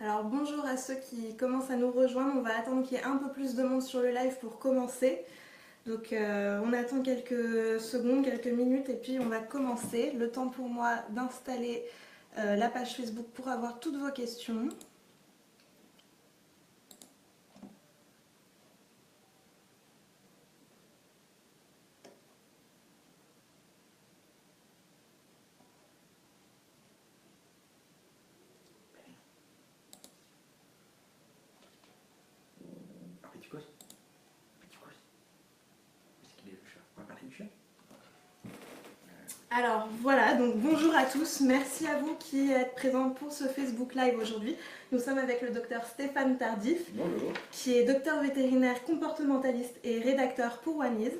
Alors bonjour à ceux qui commencent à nous rejoindre, on va attendre qu'il y ait un peu plus de monde sur le live pour commencer. Donc on attend quelques secondes, quelques minutes et puis on va commencer. Le temps pour moi d'installer la page Facebook pour avoir toutes vos questions. Petit cause. Petit cause. Où est-ce qu'il est le chat? On va parler du chat. Alors voilà, donc bonjour à tous, merci à vous qui êtes présents pour ce Facebook Live aujourd'hui. Nous sommes avec le docteur Stéphane Tardif, Bonjour. qui est docteur vétérinaire comportementaliste et rédacteur pour Waniz.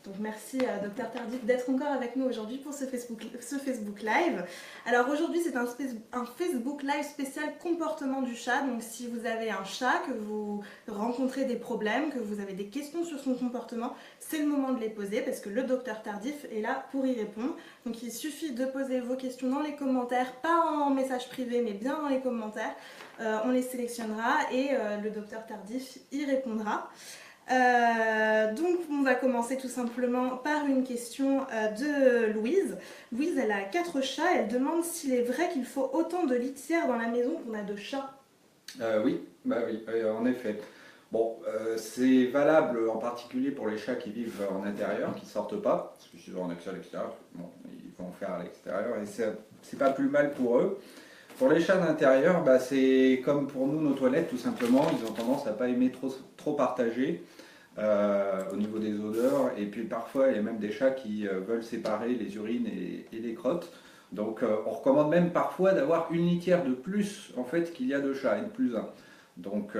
Donc merci docteur Tardif d'être encore avec nous aujourd'hui pour ce Facebook Live. Alors aujourd'hui c'est un Facebook Live spécial comportement du chat. Donc si vous avez un chat, que vous rencontrez des problèmes, que vous avez des questions sur son comportement, c'est le moment de les poser parce que le docteur Tardif est là pour y répondre. Donc il suffit de poser vos questions dans les commentaires, pas en message privé mais bien dans les commentaires. On les sélectionnera et le docteur Tardif y répondra. Donc on va commencer tout simplement par une question de Louise. Louise, elle a 4 chats, elle demande s'il est vrai qu'il faut autant de litières dans la maison qu'on a de chats. Oui, en effet. Bon, c'est valable en particulier pour les chats qui vivent en intérieur, qui ne sortent pas, parce que s'ils ont un accès à l'extérieur, bon, ils vont faire à l'extérieur, et c'est pas plus mal pour eux. Pour les chats d'intérieur, c'est comme pour nous, nos toilettes, tout simplement, ils ont tendance à pas aimer trop partager au niveau des odeurs, et puis parfois, il y a même des chats qui veulent séparer les urines et les crottes. Donc on recommande même parfois d'avoir une litière de plus en fait qu'il y a de chats, N plus 1. Donc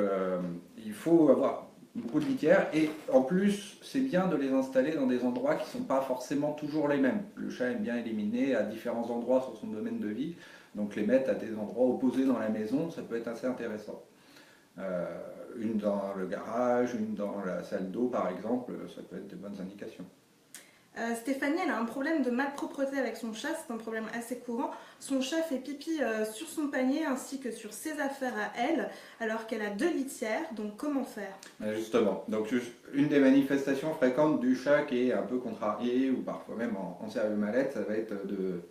il faut avoir beaucoup de litières et en plus c'est bien de les installer dans des endroits qui ne sont pas forcément toujours les mêmes. Le chat aime bien éliminer à différents endroits sur son domaine de vie, donc les mettre à des endroits opposés dans la maison, ça peut être assez intéressant. Une dans le garage, une dans la salle d'eau par exemple, ça peut être de bonnes indications. Stéphanie, elle a un problème de malpropreté avec son chat, c'est un problème assez courant. Son chat fait pipi sur son panier ainsi que sur ses affaires à elle, alors qu'elle a 2 litières, donc comment faire? Justement, donc une des manifestations fréquentes du chat qui est un peu contrarié ou parfois même en sérieux mal-être, ça va être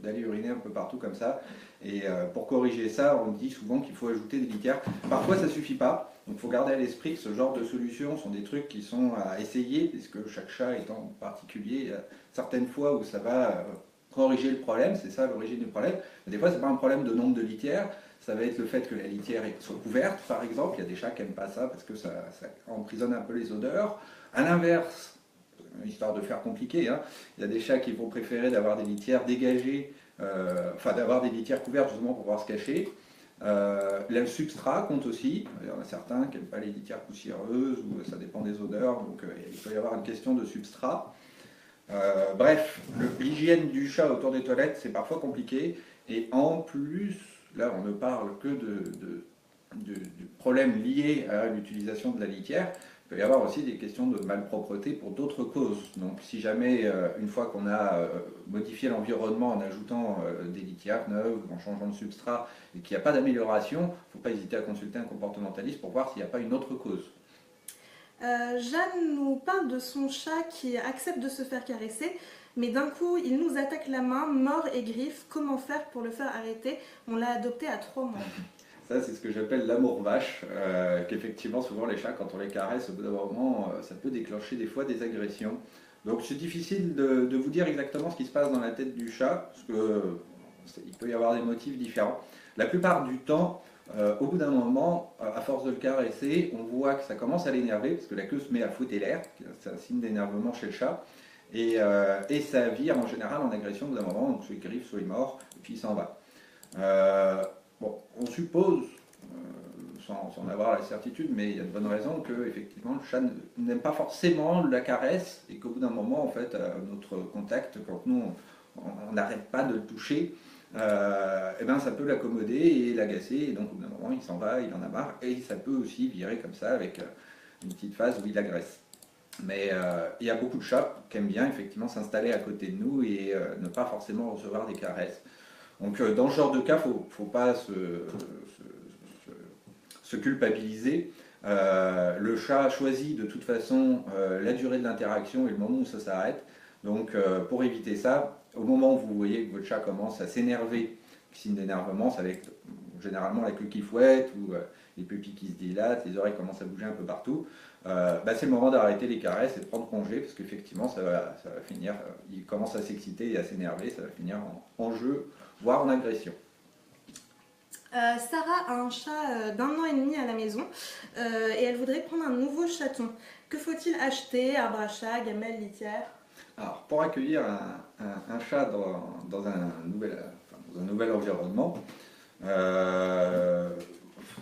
d'aller uriner un peu partout comme ça. Et pour corriger ça, on dit souvent qu'il faut ajouter des litières. Parfois ça suffit pas, donc il faut garder à l'esprit que ce genre de solutions sont des trucs qui sont à essayer, puisque chaque chat étant particulier, il y a certaines fois où ça va corriger le problème, c'est ça l'origine du problème. Mais des fois c'est pas un problème de nombre de litières, ça va être le fait que la litière soit couverte, par exemple. Il y a des chats qui n'aiment pas ça parce que ça emprisonne un peu les odeurs. À l'inverse, histoire de faire compliqué, hein, il y a des chats qui vont préférer d'avoir des litières dégagées, d'avoir des litières couvertes justement pour pouvoir se cacher. Le substrat compte aussi. Il y en a certains qui n'aiment pas les litières poussiéreuses, ou ça dépend des odeurs, donc il peut y avoir une question de substrat. Bref, l'hygiène du chat autour des toilettes, c'est parfois compliqué. Et en plus, là, on ne parle que du problème lié à l'utilisation de la litière. Il peut y avoir aussi des questions de malpropreté pour d'autres causes. Donc si jamais, une fois qu'on a modifié l'environnement en ajoutant des litières neuves ou en changeant de substrat et qu'il n'y a pas d'amélioration, il ne faut pas hésiter à consulter un comportementaliste pour voir s'il n'y a pas une autre cause. Jeanne nous parle de son chat qui accepte de se faire caresser, mais d'un coup il nous attaque la main, mord et griffe. Comment faire pour le faire arrêter? On l'a adopté à 3 mois. Ça, c'est ce que j'appelle l'amour vache, qu'effectivement, souvent les chats, quand on les caresse, au bout d'un moment, ça peut déclencher des fois des agressions. Donc c'est difficile de vous dire exactement ce qui se passe dans la tête du chat, parce qu'il peut y avoir des motifs différents. La plupart du temps, au bout d'un moment, à force de le caresser, on voit que ça commence à l'énerver, parce que la queue se met à fouetter l'air, c'est un signe d'énervement chez le chat, et ça vire en général en agression au bout d'un moment, donc soit il griffe, soit il mord, et puis il s'en va. Bon, on suppose, sans avoir la certitude, mais il y a de bonnes raisons que effectivement le chat n'aime pas forcément la caresse et qu'au bout d'un moment, en fait, à notre contact, quand nous on n'arrête pas de le toucher, eh ben, ça peut l'accommoder et l'agacer, et donc au bout d'un moment il s'en va, il en a marre, et ça peut aussi virer comme ça avec une petite phase où il agresse. Mais il y a beaucoup de chats qui aiment bien effectivement s'installer à côté de nous et ne pas forcément recevoir des caresses. Donc dans ce genre de cas, il ne faut pas se culpabiliser. Le chat choisit de toute façon la durée de l'interaction et le moment où ça s'arrête. Donc pour éviter ça, au moment où vous voyez que votre chat commence à s'énerver, signe d'énervement, ça va être généralement la queue qui fouette ou les pupilles qui se dilatent, les oreilles commencent à bouger un peu partout, c'est le moment d'arrêter les caresses et de prendre congé parce qu'effectivement ça va finir, il commence à s'exciter et à s'énerver, ça va finir en jeu, voire en agression. Sarah a un chat d'1 an et demi à la maison et elle voudrait prendre un nouveau chaton. Que faut-il acheter? Arbre à chat, gamelle, litière? Alors, pour accueillir un chat dans un nouvel environnement,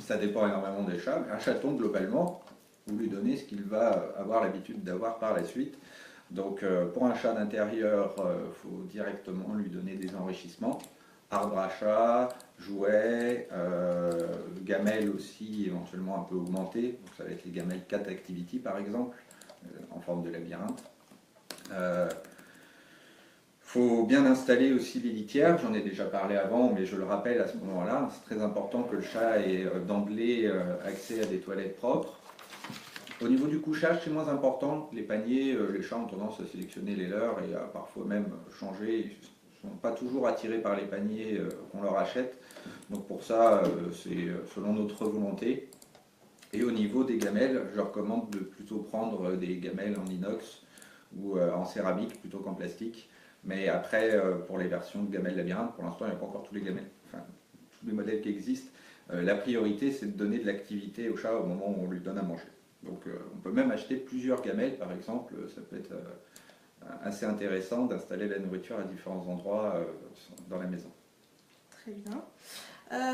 ça dépend énormément des chats, mais un chaton, globalement, vous lui donnez ce qu'il va avoir l'habitude d'avoir par la suite. Donc, pour un chat d'intérieur, il faut directement lui donner des enrichissements. Arbre à chat, jouets, gamelles aussi, éventuellement un peu augmentées. Donc, ça va être les gamelles Cat Activity, par exemple, en forme de labyrinthe. Faut bien installer aussi les litières, j'en ai déjà parlé avant, mais je le rappelle à ce moment-là, c'est très important que le chat ait d'emblée accès à des toilettes propres. Au niveau du couchage, c'est moins important, les paniers, les chats ont tendance à sélectionner les leurs et à parfois même changer, ils ne sont pas toujours attirés par les paniers qu'on leur achète, donc pour ça, c'est selon notre volonté. Et au niveau des gamelles, je recommande de plutôt prendre des gamelles en inox ou en céramique plutôt qu'en plastique. Mais après, pour les versions de gamelles labyrinthe, pour l'instant, il n'y a pas encore tous les gamelles, enfin, tous les modèles qui existent. La priorité, c'est de donner de l'activité au chat au moment où on lui donne à manger. Donc, on peut même acheter plusieurs gamelles, par exemple. Ça peut être assez intéressant d'installer la nourriture à différents endroits dans la maison. Très bien.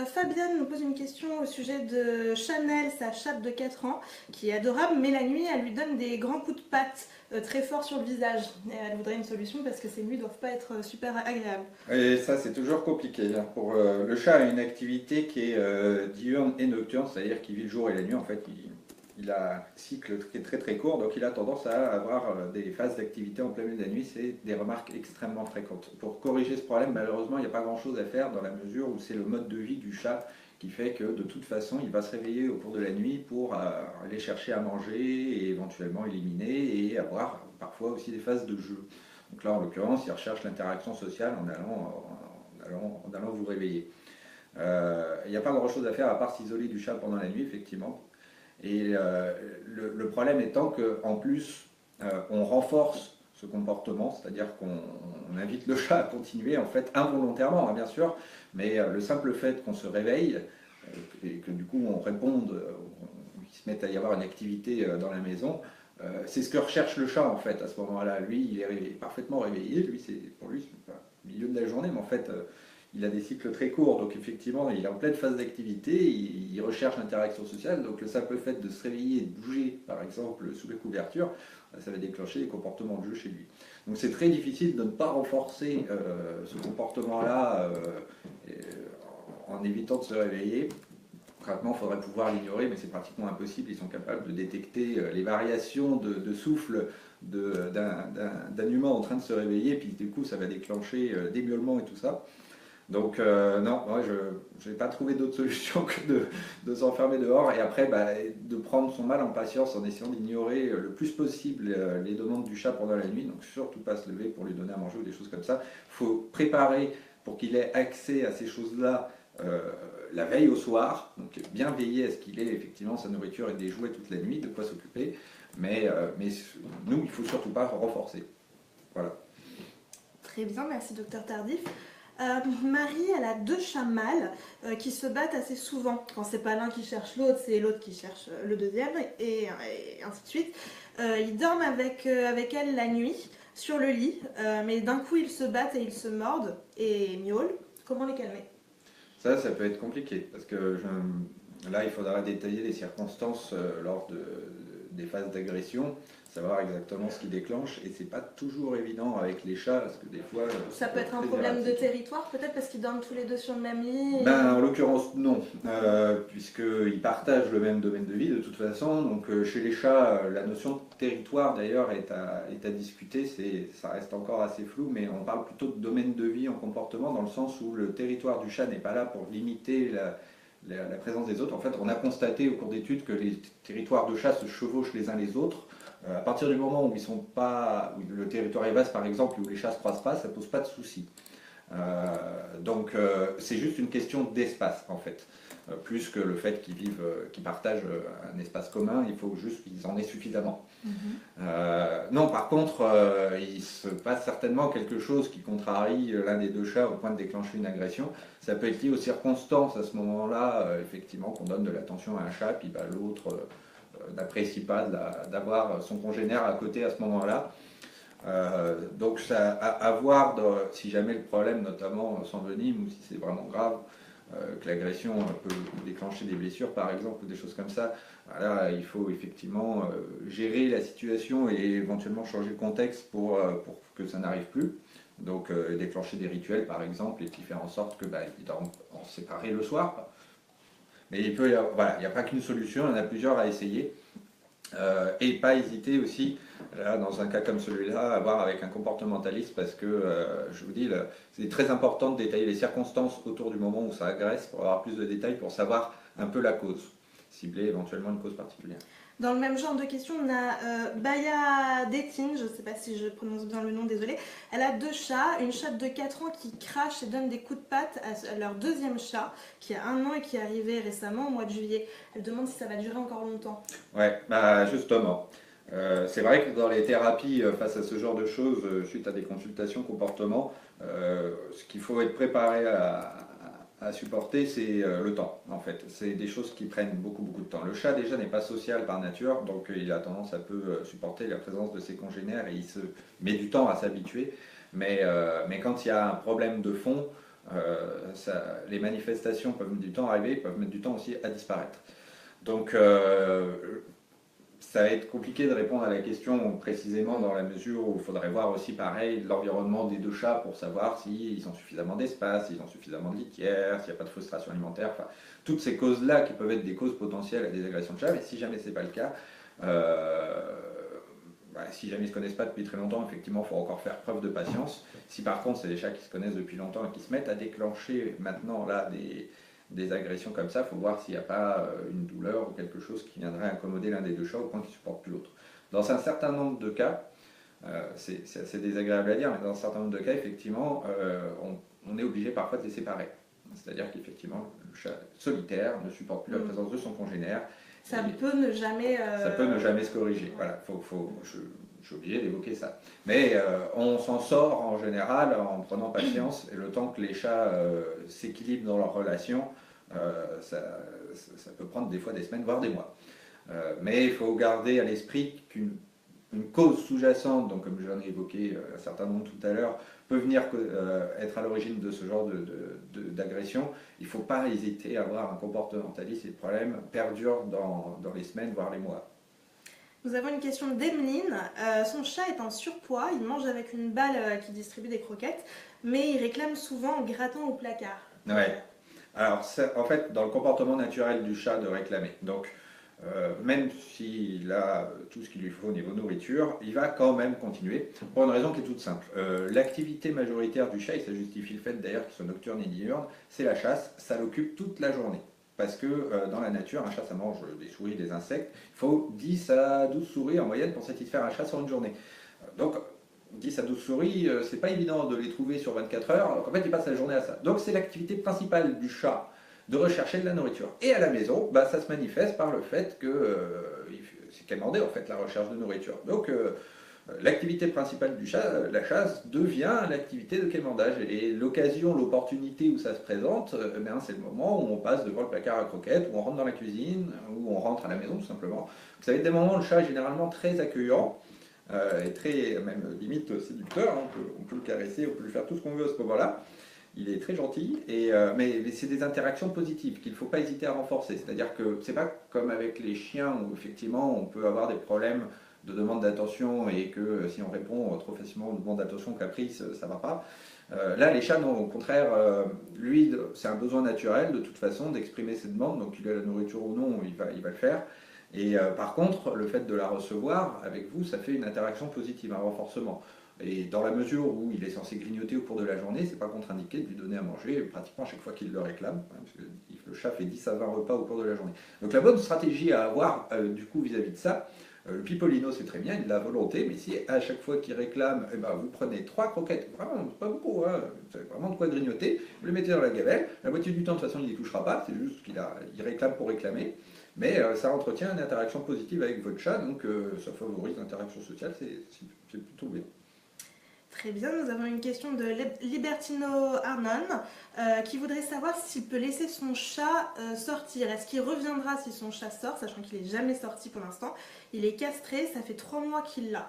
Fabienne nous pose une question au sujet de Chanel, sa chatte de 4 ans, qui est adorable, mais la nuit, elle lui donne des grands coups de patte très forts sur le visage. Et elle voudrait une solution parce que ces nuits ne doivent pas être super agréables. Et ça, c'est toujours compliqué. Pour, le chat a une activité qui est diurne et nocturne, c'est-à-dire qu'il vit le jour et la nuit. En fait, il a un cycle qui est très très court, donc il a tendance à avoir des phases d'activité en plein milieu de la nuit. C'est des remarques extrêmement fréquentes. Pour corriger ce problème, malheureusement, il n'y a pas grand-chose à faire dans la mesure où c'est le mode de vie du chat qui fait que de toute façon, il va se réveiller au cours de la nuit pour aller chercher à manger et éventuellement éliminer et avoir parfois aussi des phases de jeu. Donc là, en l'occurrence, il recherche l'interaction sociale en allant vous réveiller. Il n'y a pas grand-chose à faire à part s'isoler du chat pendant la nuit, effectivement. Et le problème étant qu'en plus, on renforce ce comportement, c'est-à-dire qu'on invite le chat à continuer, en fait, involontairement, hein, bien sûr, mais le simple fait qu'on se réveille et que du coup on réponde, qu'il se mette à y avoir une activité dans la maison, c'est ce que recherche le chat en fait à ce moment-là. Lui, il est parfaitement réveillé, pour lui, c'est pas le milieu de la journée, mais en fait, il a des cycles très courts, donc effectivement, il est en pleine phase d'activité, il recherche l'interaction sociale, donc le simple fait de se réveiller et de bouger, par exemple, sous les couvertures, ça va déclencher des comportements de jeu chez lui. Donc c'est très difficile de ne pas renforcer ce comportement-là en évitant de se réveiller. Concrètement, il faudrait pouvoir l'ignorer, mais c'est pratiquement impossible. Ils sont capables de détecter les variations de souffle d'un humain en train de se réveiller, puis du coup, ça va déclencher des miaulements et tout ça. Donc non, moi, je n'ai pas trouvé d'autre solution que de s'enfermer dehors et après de prendre son mal en patience en essayant d'ignorer le plus possible les demandes du chat pendant la nuit. Donc surtout pas se lever pour lui donner à manger ou des choses comme ça. Il faut préparer pour qu'il ait accès à ces choses-là la veille au soir. Donc bien veiller à ce qu'il ait effectivement sa nourriture et des jouets toute la nuit, de quoi s'occuper. Mais nous, il ne faut surtout pas renforcer. Voilà. Très bien, merci docteur Tardif. Marie, elle a 2 chats mâles qui se battent assez souvent. Quand c'est pas l'un qui cherche l'autre, c'est l'autre qui cherche le deuxième, et ainsi de suite. Ils dorment avec elle la nuit, sur le lit, mais d'un coup ils se battent et ils se mordent et miaulent. Comment les calmer? Ça peut être compliqué, parce que là, il faudra détailler les circonstances lors des phases d'agression, savoir exactement ce qui déclenche, et c'est pas toujours évident avec les chats, parce que des fois... Ça peut être un problème de territoire, peut-être, parce qu'ils dorment tous les deux sur le même lit En l'occurrence, non, puisqu'ils partagent le même domaine de vie, de toute façon. Donc, chez les chats, la notion de territoire, d'ailleurs, est à discuter. Ça reste encore assez flou, mais on parle plutôt de domaine de vie en comportement, dans le sens où le territoire du chat n'est pas là pour limiter la présence des autres. En fait, on a constaté au cours d'études que les territoires de chasse se chevauchent les uns les autres. À partir du moment où, où le territoire est vaste, par exemple, où les chats ne se croisent pas, ça ne pose pas de souci. Donc c'est juste une question d'espace en fait, plus que le fait qu'ils partagent un espace commun, il faut juste qu'ils en aient suffisamment. Non, par contre, il se passe certainement quelque chose qui contrarie l'un des deux chats au point de déclencher une agression. Ça peut être lié aux circonstances à ce moment-là, effectivement, qu'on donne de l'attention à un chat, puis bah, l'autre n'apprécie pas d'avoir son congénère à côté à ce moment-là. Donc ça, à voir si jamais le problème notamment s'envenime ou si c'est vraiment grave, que l'agression peut déclencher des blessures par exemple ou des choses comme ça. Là, il faut effectivement gérer la situation et éventuellement changer le contexte pour que ça n'arrive plus. Donc déclencher des rituels par exemple et puis faire en sorte que ils dorment en séparés le soir. Mais il peut voilà, il n'y a pas qu'une solution, il y en a plusieurs à essayer. Et pas hésiter aussi, là, dans un cas comme celui-là, à voir avec un comportementaliste parce que, je vous dis, c'est très important de détailler les circonstances autour du moment où ça agresse pour avoir plus de détails, pour savoir un peu la cause, cibler éventuellement une cause particulière. Dans le même genre de questions, on a Baya Detine, je ne sais pas si je prononce bien le nom, désolée. Elle a 2 chats, une chatte de 4 ans qui crache et donne des coups de patte à leur deuxième chat, qui a 1 an et qui est arrivé récemment au mois de juillet. Elle demande si ça va durer encore longtemps. Ouais, bah justement. C'est vrai que dans les thérapies face à ce genre de choses, suite à des consultations comportement, ce qu'il faut être préparé à supporter, c'est le temps, en fait. C'est des choses qui prennent beaucoup, beaucoup de temps. Le chat, déjà, n'est pas social par nature, donc il a tendance à peu supporter la présence de ses congénères et il se met du temps à s'habituer. Mais quand il y a un problème de fond, les manifestations peuvent mettre du temps à arriver, peuvent mettre du temps aussi à disparaître. Donc, ça va être compliqué de répondre à la question précisément dans la mesure où il faudrait voir aussi pareil l'environnement des 2 chats pour savoir s'ils ont suffisamment d'espace, s'ils ont suffisamment de litière, s'il n'y a pas de frustration alimentaire, enfin, toutes ces causes-là qui peuvent être des causes potentielles à des agressions de chats, mais si jamais ce n'est pas le cas, si jamais ils ne se connaissent pas depuis très longtemps, effectivement, il faut encore faire preuve de patience. Si par contre c'est des chats qui se connaissent depuis longtemps et qui se mettent à déclencher maintenant là des agressions comme ça, il faut voir s'il n'y a pas une douleur ou quelque chose qui viendrait incommoder l'un des 2 chats au point qu'il ne supporte plus l'autre. Dans un certain nombre de cas, c'est assez désagréable à dire, mais dans un certain nombre de cas, effectivement, on est obligé parfois de les séparer. C'est-à-dire qu'effectivement, le chat solitaire ne supporte plus la présence de son congénère. Ça peut ne jamais... Ça peut ne jamais se corriger. Voilà, je suis obligé d'évoquer ça. Mais on s'en sort en général en prenant patience et le temps que les chats s'équilibrent dans leur relation, ça peut prendre des fois des semaines, voire des mois. Mais il faut garder à l'esprit qu'une cause sous-jacente, donc comme j'en ai évoqué un certain nombre tout à l'heure, peut venir être à l'origine de ce genre d'agression. Il ne faut pas hésiter à avoir un comportementaliste et le problème perdure dans les semaines, voire les mois. Nous avons une question d'Emeline. Son chat est en surpoids, il mange avec une balle qui distribue des croquettes, mais il réclame souvent en grattant au placard. Ouais. Alors, en fait, dans le comportement naturel du chat de réclamer. Donc, même s'il a tout ce qu'il lui faut au niveau nourriture, il va quand même continuer, pour une raison qui est toute simple. L'activité majoritaire du chat, et ça justifie le fait d'ailleurs qu'il soit nocturne et diurne, c'est la chasse, ça l'occupe toute la journée. Parce que dans la nature, un chat, ça mange des souris, des insectes. Il faut 10 à 12 souris en moyenne pour satisfaire un chat sur une journée. Donc, 10 à 12 souris, c'est pas évident de les trouver sur 24 heures, donc en fait, il passe la journée à ça. Donc, c'est l'activité principale du chat de rechercher de la nourriture. Et à la maison, ça se manifeste par le fait que c'est quémander en fait la recherche de nourriture. Donc, l'activité principale du chat, la chasse, devient l'activité de quémandage. Et l'occasion, l'opportunité où ça se présente, c'est le moment où on passe devant le placard à croquettes, où on rentre dans la cuisine, où on rentre à la maison tout simplement. Donc, ça va être des moments où le chat est généralement très accueillant, et très, même limite séducteur, hein. On peut le caresser, on peut lui faire tout ce qu'on veut à ce moment-là. Il est très gentil, mais c'est des interactions positives qu'il ne faut pas hésiter à renforcer. C'est-à-dire que c'est pas comme avec les chiens où effectivement on peut avoir des problèmes de demande d'attention et que si on répond trop facilement aux demandes d'attention caprice, ça ne va pas. Là, les chats, non, au contraire, lui, c'est un besoin naturel de toute façon d'exprimer ses demandes, donc qu'il ait la nourriture ou non, il va le faire. Et par contre, le fait de la recevoir avec vous, ça fait une interaction positive, un renforcement. Et dans la mesure où il est censé grignoter au cours de la journée, c'est pas contre-indiqué de lui donner à manger pratiquement à chaque fois qu'il le réclame, hein, parce que le chat fait 10 à 20 repas au cours de la journée. Donc la bonne stratégie à avoir du coup vis-à-vis de ça, le pipolino c'est très bien, il a la volonté, mais si à chaque fois qu'il réclame, eh ben, vous prenez 3 croquettes, vraiment pas beaucoup, hein, vous avez vraiment de quoi grignoter, vous les mettez dans la gamelle, la moitié du temps de toute façon il n'y touchera pas, c'est juste qu'il réclame pour réclamer, mais ça entretient une interaction positive avec votre chat, donc ça favorise l'interaction sociale, c'est plutôt bien. Très bien, nous avons une question de Libertino Arnon qui voudrait savoir s'il peut laisser son chat sortir. Est-ce qu'il reviendra si son chat sort, sachant qu'il n'est jamais sorti pour l'instant. Il est castré, ça fait 3 mois qu'il l'a.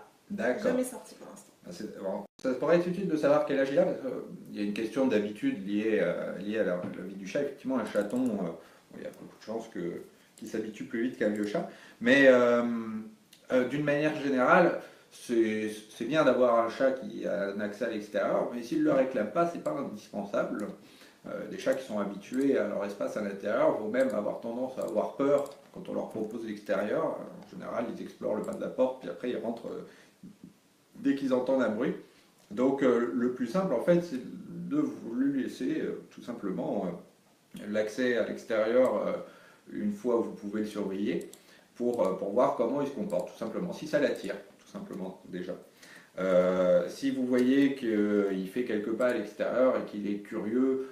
Jamais sorti pour l'instant. Bon, ça pourrait être utile de savoir quel âge il a, parce qu'il y a une question d'habitude liée à la vie du chat. Effectivement, un chaton, il y a beaucoup de chances qu'il s'habitue plus vite qu'un vieux chat. Mais d'une manière générale, c'est bien d'avoir un chat qui a un accès à l'extérieur, mais s'il ne le réclame pas, c'est pas indispensable. Des chats qui sont habitués à leur espace à l'intérieur vont même avoir tendance à avoir peur quand on leur propose l'extérieur. En général, ils explorent le pas de la porte, puis après ils rentrent dès qu'ils entendent un bruit. Donc le plus simple, en fait, c'est de vous lui laisser tout simplement l'accès à l'extérieur une fois où vous pouvez le surveiller pour voir comment il se comporte, tout simplement, si ça l'attire. Simplement déjà. Si vous voyez qu'il fait quelques pas à l'extérieur et qu'il est curieux,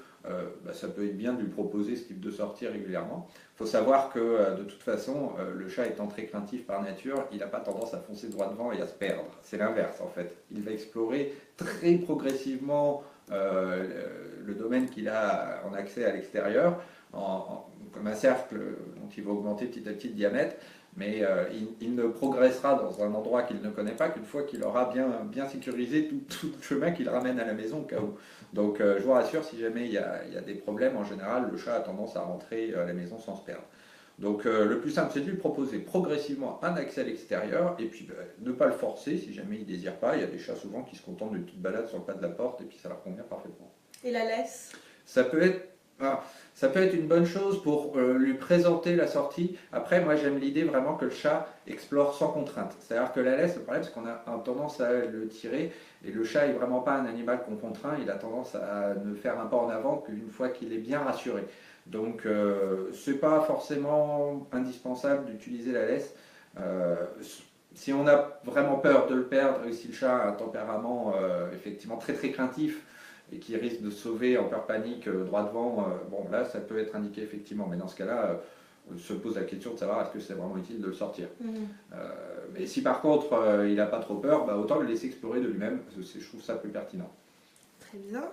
ça peut être bien de lui proposer ce type de sortie régulièrement. Il faut savoir que de toute façon, le chat étant très craintif par nature, il n'a pas tendance à foncer droit devant et à se perdre. C'est l'inverse en fait. Il va explorer très progressivement le domaine qu'il a en accès à l'extérieur, comme un cercle dont il va augmenter petit à petit le diamètre. Mais il ne progressera dans un endroit qu'il ne connaît pas qu'une fois qu'il aura bien sécurisé tout le chemin qu'il ramène à la maison au cas où. Donc je vous rassure, si jamais il y a des problèmes, en général, le chat a tendance à rentrer à la maison sans se perdre. Donc le plus simple, c'est de lui proposer progressivement un accès à l'extérieur et puis ne pas le forcer si jamais il ne désire pas. Il y a des chats souvent qui se contentent d'une petite balade sur le pas de la porte et puis ça leur convient parfaitement. Et la laisse? Ça peut être une bonne chose pour lui présenter la sortie. Après, moi j'aime l'idée vraiment que le chat explore sans contrainte. C'est-à-dire que la laisse, le problème c'est qu'on a tendance à le tirer et le chat est vraiment pas un animal qu'on contraint. Il a tendance à ne faire un pas en avant qu'une fois qu'il est bien rassuré. Donc c'est pas forcément indispensable d'utiliser la laisse. Si on a vraiment peur de le perdre et si le chat a un tempérament effectivement très très craintif, et qui risque de sauver en peur panique droit devant, bon là ça peut être indiqué effectivement, mais dans ce cas-là, on se pose la question de savoir est-ce que c'est vraiment utile de le sortir. Mais si par contre il n'a pas trop peur, autant le laisser explorer de lui-même, je trouve ça plus pertinent. Très bien.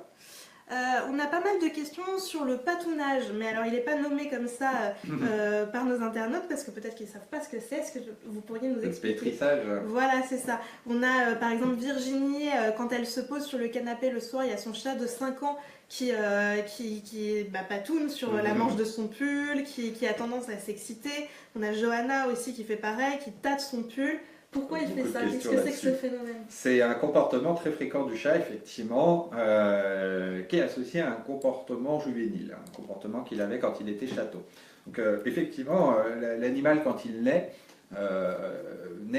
On a pas mal de questions sur le patounage, mais alors il n'est pas nommé comme ça par nos internautes parce que peut-être qu'ils ne savent pas ce que c'est. Est-ce que vous pourriez nous expliquer? Le pétrissage. Voilà, c'est ça. On a par exemple Virginie, quand elle se pose sur le canapé le soir, il y a son chat de 5 ans qui patoune sur la manche de son pull, qui a tendance à s'exciter. On a Johanna aussi qui fait pareil, qui tâte son pull. Pourquoi il fait ça? Qu'est-ce que c'est que ce phénomène? C'est un comportement très fréquent du chat, effectivement, qui est associé à un comportement juvénile, un comportement qu'il avait quand il était chaton. Donc, effectivement, l'animal, quand il naît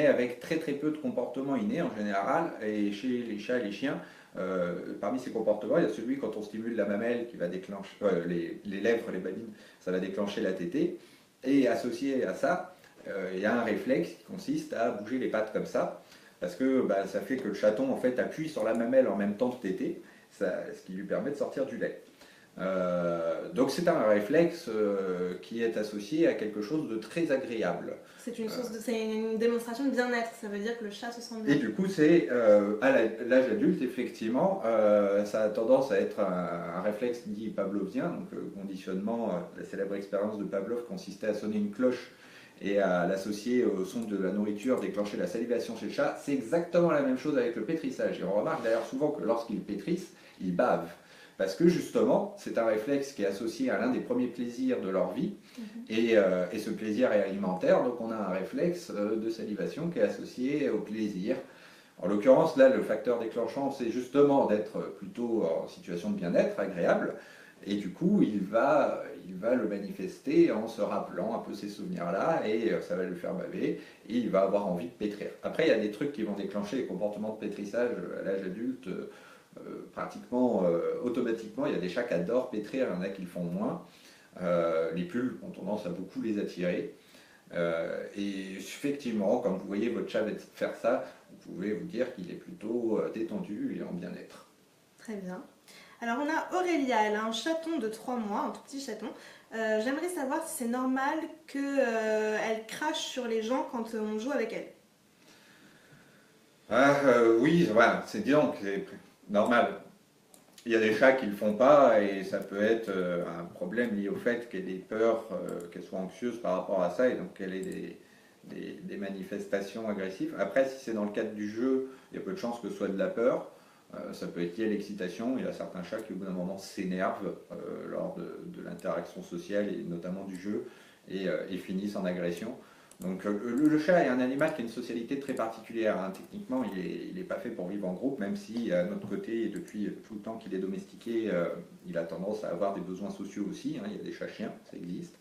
avec très très peu de comportements innés en général, et chez les chats et les chiens, parmi ces comportements, il y a celui quand on stimule la mamelle qui va déclencher, les lèvres, les babines, ça va déclencher la tétée, et associé à ça, il y a un réflexe qui consiste à bouger les pattes comme ça, parce que ça fait que le chaton en fait appuie sur la mamelle en même temps que téter, ce qui lui permet de sortir du lait. Donc c'est un réflexe qui est associé à quelque chose de très agréable. C'est une démonstration de bien-être, ça veut dire que le chat se sent bien. Et du coup c'est à l'âge adulte effectivement, ça a tendance à être un réflexe dit pavlovien, donc conditionnement, la célèbre expérience de Pavlov consistait à sonner une cloche et à l'associer au son de la nourriture, déclencher la salivation chez le chat. C'est exactement la même chose avec le pétrissage. Et on remarque d'ailleurs souvent que lorsqu'ils pétrissent, ils bavent. Parce que justement, c'est un réflexe qui est associé à l'un des premiers plaisirs de leur vie. Et ce plaisir est alimentaire, donc on a un réflexe de salivation qui est associé au plaisir. En l'occurrence, là, le facteur déclenchant, c'est justement d'être plutôt en situation de bien-être, agréable. Et du coup, il va le manifester en se rappelant un peu ces souvenirs-là, et ça va le faire baver, et il va avoir envie de pétrir. Après, il y a des trucs qui vont déclencher les comportements de pétrissage à l'âge adulte, pratiquement automatiquement. Il y a des chats qui adorent pétrir, il y en a qui le font moins. Les pulls ont tendance à beaucoup les attirer. Et effectivement, quand vous voyez votre chat faire ça, vous pouvez vous dire qu'il est plutôt détendu et en bien-être. Très bien. Alors on a Aurélia, elle a un chaton de 3 mois, un tout petit chaton. J'aimerais savoir si c'est normal qu'elle crache sur les gens quand on joue avec elle. Oui, voilà, c'est disons que c'est normal. Il y a des chats qui ne le font pas et ça peut être un problème lié au fait qu'elle ait peur, qu'elle soit anxieuse par rapport à ça et donc qu'elle ait des manifestations agressives. Après, si c'est dans le cadre du jeu, il y a peu de chances que ce soit de la peur. Ça peut être lié à l'excitation. Il y a certains chats qui au bout d'un moment s'énervent lors de l'interaction sociale et notamment du jeu et finissent en agression. Donc le chat est un animal qui a une socialité très particulière, hein. Techniquement, il est pas fait pour vivre en groupe, même si à notre côté, et depuis tout le temps qu'il est domestiqué, il a tendance à avoir des besoins sociaux aussi, hein. Il y a des chats-chiens, ça existe.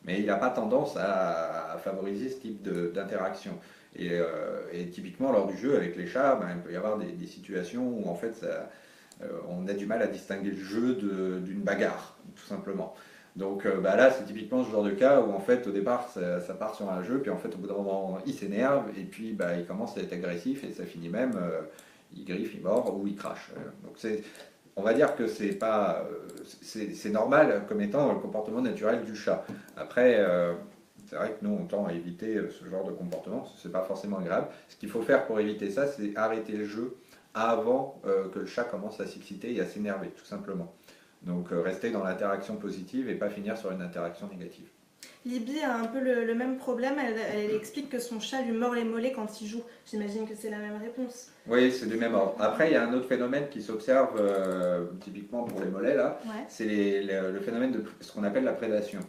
Mais il n'a pas tendance à favoriser ce type d'interaction. Et typiquement, lors du jeu avec les chats, ben, il peut y avoir des situations où en fait, on a du mal à distinguer le jeu d'une bagarre, tout simplement. Donc bah là, c'est typiquement ce genre de cas où en fait au départ ça part sur un jeu, puis en fait au bout d'un moment il s'énerve et puis bah, il commence à être agressif et ça finit même, il griffe, il mord ou il crache. Donc on va dire que c'est pas, c'est normal comme étant le comportement naturel du chat. Après, c'est vrai que nous on tend à éviter ce genre de comportement, c'est pas forcément agréable. Ce qu'il faut faire pour éviter ça, c'est arrêter le jeu avant que le chat commence à s'exciter et à s'énerver, tout simplement. Donc rester dans l'interaction positive et pas finir sur une interaction négative. Libby a un peu le même problème, elle explique que son chat lui mord les mollets quand il joue. J'imagine que c'est la même réponse. Oui, c'est du même ordre. Après, il y a un autre phénomène qui s'observe typiquement pour les mollets, là, Ouais. c'est le phénomène de ce qu'on appelle la prédation.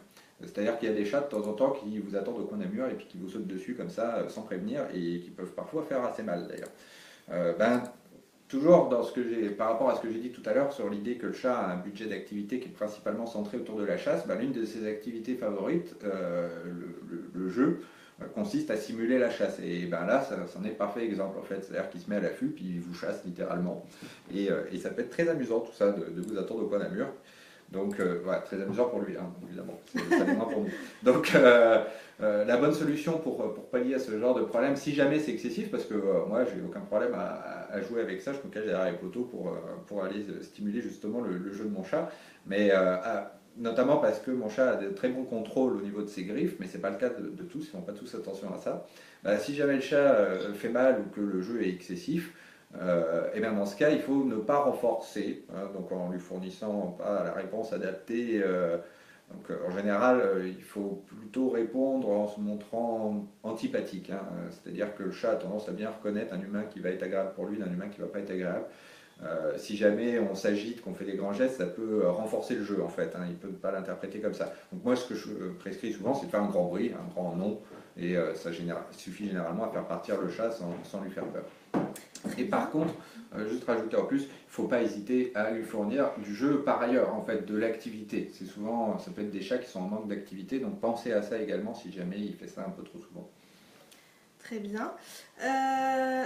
C'est-à-dire qu'il y a des chats de temps en temps qui vous attendent au coin d'un mur et puis qui vous sautent dessus comme ça sans prévenir et qui peuvent parfois faire assez mal d'ailleurs. Ben, toujours dans par rapport à ce que j'ai dit tout à l'heure sur l'idée que le chat a un budget d'activité qui est principalement centré autour de la chasse, ben, l'une de ses activités favorites, le jeu, consiste à simuler la chasse. Et ben là, c'en est parfait exemple en fait. C'est-à-dire qu'il se met à l'affût, puis il vous chasse littéralement. Et ça peut être très amusant tout ça, de vous attendre au coin d'un mur. Donc voilà, très amusant pour lui, hein, évidemment. Ça l'est moins pour nous. Donc la bonne solution pour pallier à ce genre de problème, si jamais c'est excessif, parce que moi j'ai aucun problème à jouer avec ça, je me cache derrière les poteaux pour aller stimuler justement le jeu de mon chat, mais notamment parce que mon chat a de très bons contrôles au niveau de ses griffes, mais c'est pas le cas de tous, ils font pas tous attention à ça. Bah, si jamais le chat fait mal ou que le jeu est excessif, et bien dans ce cas, il faut ne pas renforcer, hein, donc en lui fournissant pas la réponse adaptée. Donc en général, il faut plutôt répondre en se montrant antipathique, hein. C'est-à-dire que le chat a tendance à bien reconnaître un humain qui va être agréable pour lui d'un humain qui ne va pas être agréable. Si jamais on s'agite, qu'on fait des grands gestes, ça peut renforcer le jeu en fait, hein. Il ne peut pas l'interpréter comme ça. Donc moi, ce que je prescris souvent, c'est de faire un grand bruit, un grand non, et ça suffit généralement à faire partir le chat sans lui faire peur. Et par contre, juste rajouter en plus, il ne faut pas hésiter à lui fournir du jeu par ailleurs, en fait, de l'activité. C'est souvent, ça peut être des chats qui sont en manque d'activité, donc pensez à ça également si jamais il fait ça un peu trop souvent. Très bien.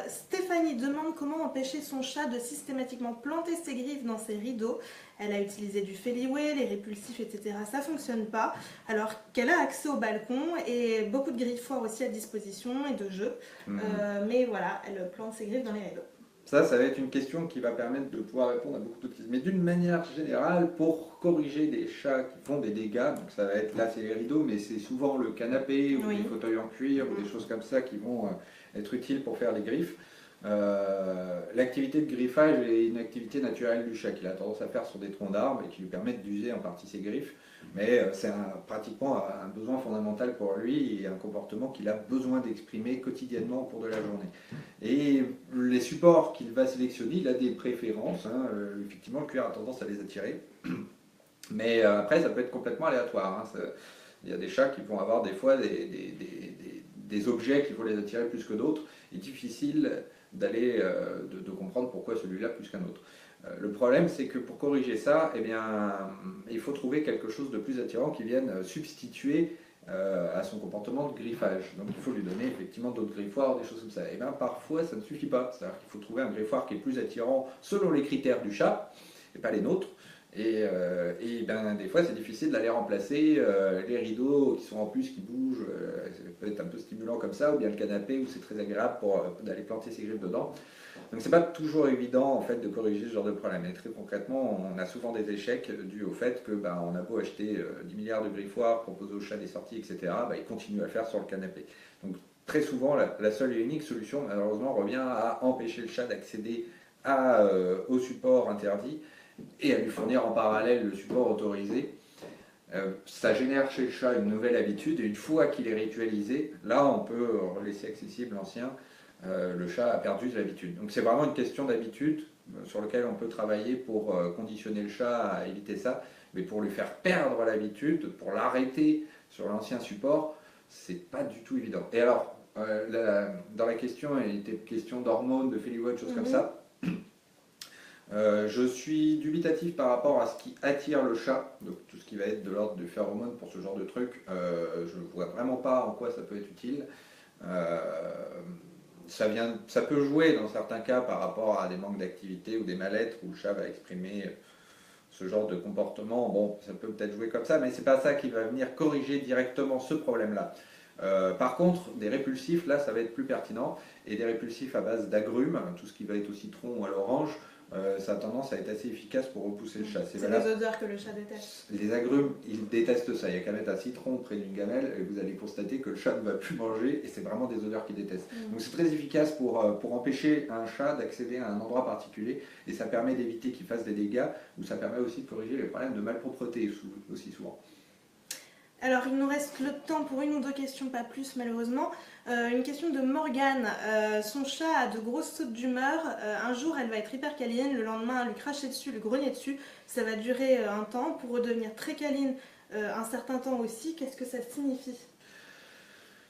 Stéphanie demande comment empêcher son chat de systématiquement planter ses griffes dans ses rideaux. Elle a utilisé du Feliway, les répulsifs, etc. Ça ne fonctionne pas. Alors qu'elle a accès au balcon et beaucoup de griffoirs aussi à disposition et de jeux. Mais voilà, elle plante ses griffes dans les rideaux. Ça va être une question qui va permettre de pouvoir répondre à beaucoup de questions. Mais d'une manière générale, pour corriger des chats qui font des dégâts, donc ça va être là c'est les rideaux, mais c'est souvent le canapé ou Oui. des fauteuils en cuir ou des choses comme ça qui vont être utiles pour faire les griffes. L'activité de griffage est une activité naturelle du chat qu'il a tendance à faire sur des troncs d'arbres et qui lui permettent d'user en partie ses griffes. Mais c'est pratiquement un besoin fondamental pour lui et un comportement qu'il a besoin d'exprimer quotidiennement au cours de la journée. Et les supports qu'il va sélectionner, il a des préférences, hein. Effectivement, le cuir a tendance à les attirer. Mais après, ça peut être complètement aléatoire, hein. Il y a des chats qui vont avoir des fois des objets qui vont les attirer plus que d'autres. Il est difficile de comprendre pourquoi celui-là plus qu'un autre. Le problème, c'est que pour corriger ça, eh bien, il faut trouver quelque chose de plus attirant qui vienne substituer à son comportement de griffage. Donc il faut lui donner effectivement d'autres griffoirs, des choses comme ça. Et bien parfois ça ne suffit pas. C'est-à-dire qu'il faut trouver un griffoir qui est plus attirant selon les critères du chat et pas les nôtres. Et ben, des fois c'est difficile d'aller remplacer les rideaux qui sont en plus qui bougent, ça peut être un peu stimulant comme ça, ou bien le canapé où c'est très agréable d'aller planter ses griffes dedans. Donc c'est pas toujours évident en fait de corriger ce genre de problème. Et très concrètement, on a souvent des échecs dus au fait que ben, on a beau acheter 10 milliards de griffoirs, proposer au chat des sorties, etc. Ben, il continue à le faire sur le canapé. Donc très souvent, la seule et unique solution malheureusement revient à empêcher le chat d'accéder au support interdit et à lui fournir en parallèle le support autorisé. Ça génère chez le chat une nouvelle habitude et une fois qu'il est ritualisé, là on peut laisser accessible l'ancien. Le chat a perdu de l'habitude. Donc c'est vraiment une question d'habitude sur laquelle on peut travailler pour conditionner le chat à éviter ça, mais pour lui faire perdre l'habitude, pour l'arrêter sur l'ancien support, c'est pas du tout évident. Et alors, dans la question, il était question d'hormones, de félivois, de choses comme ça. Je suis dubitatif par rapport à ce qui attire le chat, donc tout ce qui va être de l'ordre du phéromone pour ce genre de truc. Je ne vois vraiment pas en quoi ça peut être utile. Ça peut jouer dans certains cas par rapport à des manques d'activité ou des mal-être où le chat va exprimer ce genre de comportement. Bon, ça peut peut-être jouer comme ça, mais c'est pas ça qui va venir corriger directement ce problème-là. Par contre, des répulsifs, là, ça va être plus pertinent. Et des répulsifs à base d'agrumes, tout ce qui va être au citron ou à l'orange, ça a tendance à être assez efficace pour repousser le chat. C'est les odeurs que le chat déteste. Les agrumes, ils détestent ça. Il n'y a qu'à mettre un citron près d'une gamelle et vous allez constater que le chat ne va plus manger et c'est vraiment des odeurs qu'il déteste. Donc c'est très efficace pour empêcher un chat d'accéder à un endroit particulier et ça permet d'éviter qu'il fasse des dégâts ou ça permet aussi de corriger les problèmes de malpropreté aussi souvent. Alors, il nous reste le temps pour une ou deux questions, pas plus malheureusement. Une question de Morgane. Son chat a de grosses sautes d'humeur. Un jour, elle va être hyper câline. Le lendemain, elle lui cracher dessus, lui grogner dessus. Ça va durer un temps pour redevenir très câline un certain temps aussi. Qu'est-ce que ça signifie ?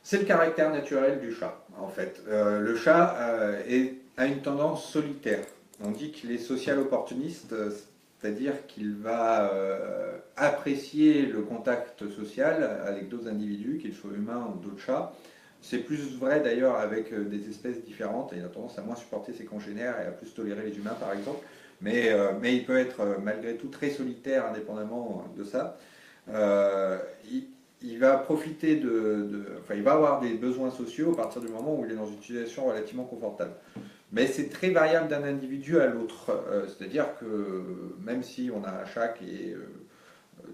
C'est le caractère naturel du chat, en fait. Le chat a une tendance solitaire. On dit qu'il est social opportuniste, c'est-à-dire qu'il va apprécier le contact social avec d'autres individus, qu'ils soient humains ou d'autres chats. C'est plus vrai d'ailleurs avec des espèces différentes, et il a tendance à moins supporter ses congénères et à plus tolérer les humains par exemple. Mais il peut être malgré tout très solitaire indépendamment de ça. Il va profiter il va avoir des besoins sociaux à partir du moment où il est dans une situation relativement confortable. Mais c'est très variable d'un individu à l'autre. C'est-à-dire que même si on a un chat qui est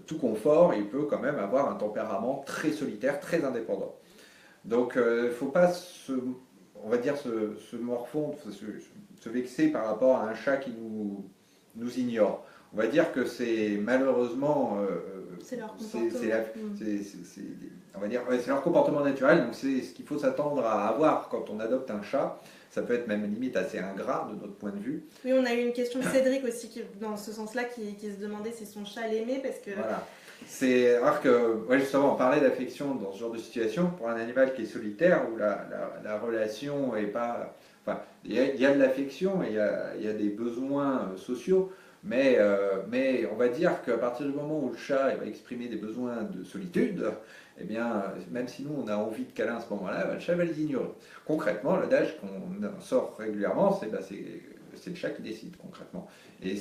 tout confort, il peut quand même avoir un tempérament très solitaire, très indépendant. Donc il ne faut pas on va dire, se morfondre, se vexer par rapport à un chat qui nous ignore. On va dire que c'est malheureusement c'est leur comportement. On va dire, c'est leur comportement naturel, donc c'est ce qu'il faut s'attendre à avoir quand on adopte un chat. Ça peut être même limite assez ingrat de notre point de vue. Oui, on a eu une question de Cédric aussi dans ce sens-là qui se demandait si son chat l'aimait parce que... Voilà. C'est rare que, justement, on parlait d'affection dans ce genre de situation, pour un animal qui est solitaire, où la relation est pas... Enfin, il y a de l'affection et il y a des besoins sociaux, mais on va dire qu'à partir du moment où le chat va exprimer des besoins de solitude, eh bien, même si nous on a envie de câlin à ce moment-là, le chat va les ignorer. Concrètement, l'adage qu'on sort régulièrement, c'est le chat qui décide concrètement. Et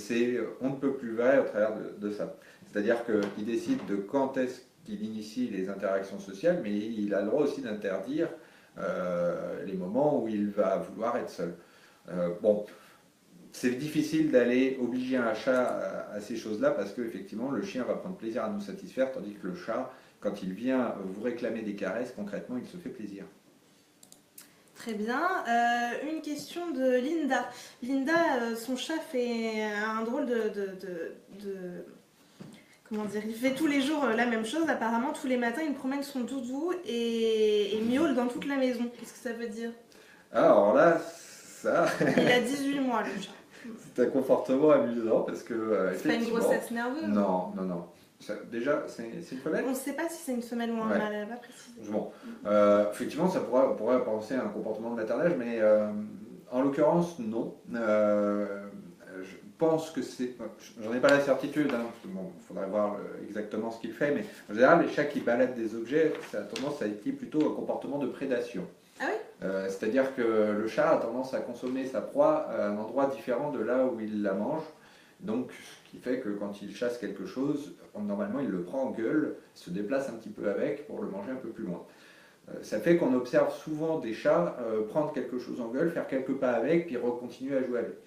on ne peut plus vrai au travers de ça. C'est-à-dire qu'il décide de quand est-ce qu'il initie les interactions sociales, mais il a le droit aussi d'interdire les moments où il va vouloir être seul. Bon, c'est difficile d'aller obliger un chat à ces choses-là parce qu'effectivement, le chien va prendre plaisir à nous satisfaire, tandis que le chat, quand il vient vous réclamer des caresses, concrètement, il se fait plaisir. Très bien. Une question de Linda. Linda, son chat fait un drôle comment dire, il fait tous les jours la même chose. Apparemment, tous les matins, il promène son doudou et miaule dans toute la maison. Qu'est-ce que ça veut dire? Alors là, ça... Il a 18 mois, le chat. C'est un comportement amusant parce que... c'est pas une grossesse nerveuse? Non. Déjà, c'est une femelle? On ne sait pas si c'est une femelle ou un mâle, elle n'a pas précisé. Bon, effectivement, on pourrait penser à un comportement de maternage, mais en l'occurrence, non. pense que c'est... J'en ai pas la certitude, hein, parce que bon, il faudrait voir exactement ce qu'il fait, mais en général, les chats qui baladent des objets, ça a tendance à être plutôt un comportement de prédation. Ah oui? C'est-à-dire que le chat a tendance à consommer sa proie à un endroit différent de là où il la mange. Donc, ce qui fait que quand il chasse quelque chose, normalement, il le prend en gueule, se déplace un petit peu avec pour le manger un peu plus loin. Ça fait qu'on observe souvent des chats prendre quelque chose en gueule, faire quelques pas avec, puis recontinuer à jouer avec.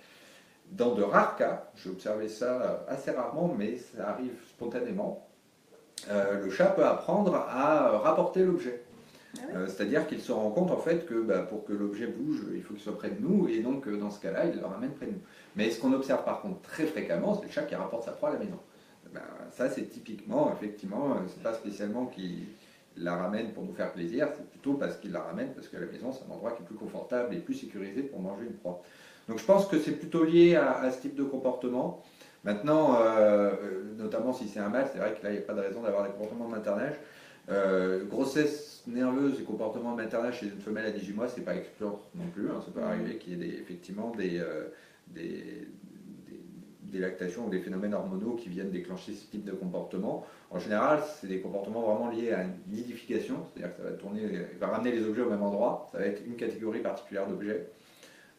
Dans de rares cas, j'ai observé ça assez rarement, mais ça arrive spontanément, le chat peut apprendre à rapporter l'objet. Ah oui? C'est-à-dire qu'il se rend compte en fait que pour que l'objet bouge, il faut qu'il soit près de nous, et donc dans ce cas-là, il le ramène près de nous. Mais ce qu'on observe par contre très fréquemment, c'est le chat qui rapporte sa proie à la maison. Ça c'est typiquement, effectivement, c'est pas spécialement qu'il la ramène pour nous faire plaisir, c'est plutôt parce qu'il la ramène parce que la maison c'est un endroit qui est plus confortable et plus sécurisé pour manger une proie. Donc je pense que c'est plutôt lié à ce type de comportement. Maintenant, notamment si c'est un mâle, c'est vrai que là il n'y a pas de raison d'avoir des comportements de maternage. Grossesse nerveuse et comportement de maternage chez une femelle à 18 mois, c'est pas excluant non plus. Hein. Ça peut arriver qu'il y ait effectivement des lactations ou des phénomènes hormonaux qui viennent déclencher ce type de comportement. En général, c'est des comportements vraiment liés à une nidification, c'est-à-dire que ça va va ramener les objets au même endroit, ça va être une catégorie particulière d'objets.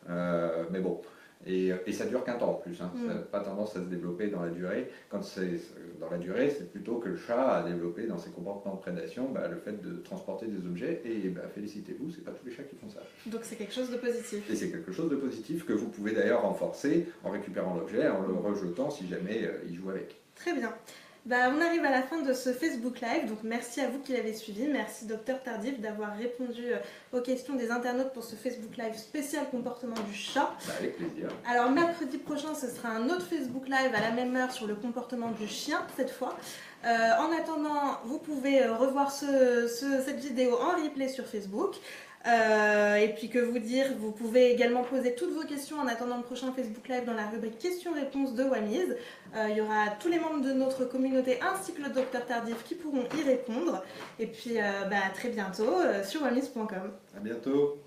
Mais bon, et ça dure qu'un temps en plus, hein. Ça n'a pas tendance à se développer dans la durée. Quand c'est dans la durée, c'est plutôt que le chat a développé dans ses comportements de prédation le fait de transporter des objets, et félicitez-vous, c'est pas tous les chats qui font ça. Donc c'est quelque chose de positif. Et c'est quelque chose de positif que vous pouvez d'ailleurs renforcer en récupérant l'objet, en le rejetant si jamais il joue avec. Très bien. On arrive à la fin de ce Facebook Live, donc merci à vous qui l'avez suivi, merci Docteur Tardif d'avoir répondu aux questions des internautes pour ce Facebook Live spécial comportement du chat. Avec plaisir. Alors mercredi prochain, ce sera un autre Facebook Live à la même heure sur le comportement du chien cette fois. En attendant, vous pouvez revoir cette vidéo en replay sur Facebook. Et puis que vous dire, vous pouvez également poser toutes vos questions en attendant le prochain Facebook Live dans la rubrique questions-réponses de Wamiz. Il y aura tous les membres de notre communauté ainsi que le Docteur Tardif qui pourront y répondre. Et puis à très bientôt sur wamiz.com. À bientôt.